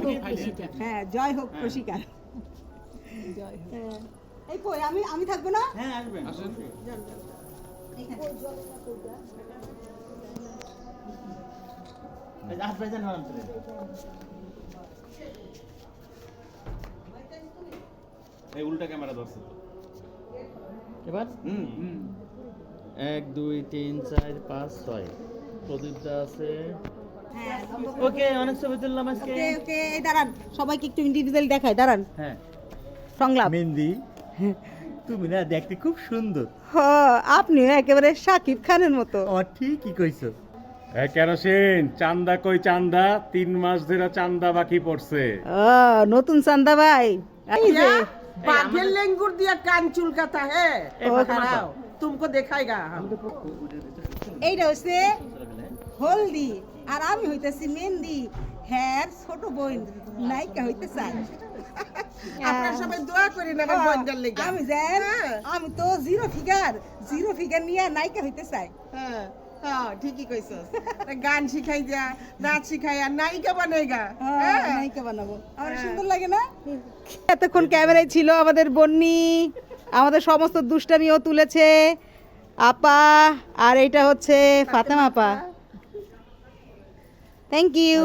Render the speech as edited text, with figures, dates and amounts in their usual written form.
হোক প্রশিকা। হ্যাঁ, জয় হোক প্রশিকা। জয় হোক। এই কই আমি আমি থাকবো না? হ্যাঁ আসবেন আসেন আজ ভাইজান হলাম তো এই উল্টা ক্যামেরা ধরছে তো এবার 1 2 3 4 5 6 প্রদীপটা আছে হ্যাঁ। ওকে অনেক ছবি তুললাম আজকে ওকে ওকে, এই দাঁড়ান, সবাইকে একটু ইন্ডিভিজুয়ালি দেখাই, দাঁড়ান। হ্যাঁ সংলাপ। মেহেন্দি তুমি না দেখতে খুব সুন্দর হ্যাঁ, আপনি একেবারে শাকিব খানের মতো। ও ঠিকই কইছো কেরোসিন চান্দা কই চান্দা 3 মাস ধরে চান্দা বাকি পড়ছে ও, নতুন চান্দা ভাই। এই যে बाघे लेंगुर दिया कान चुलकाता है ए, खड़ाओ तुमको दिखाएगा हम এইটা হচ্ছে হলদি, আর আমি হইতেছি মেহেন্দি। হ্যাঁ, ছোট বোন নায়িকা হইতে চাই। আপনার সবাই দোয়া করি না আমার বন্ধের লেগে আমি জান, আমি তো জিরো ফিগার নিয়ে নায়িকা হইতে চাই। হ্যাঁ হ্যাঁ ঠিকই কইছস গান শিখাই যা নাচ শিখাই আর নায়িকা বানাইগা হ্যাঁ, নায়িকা বানাবো। আমার সুন্দর লাগে না? এতক্ষণ ক্যামেরায় ছিল আমাদের বন্নি, আমাদের সমস্ত দুষ্টামিও তুলেছে আপা, আর এইটা হচ্ছে ফাতেমা আপা। Thank you.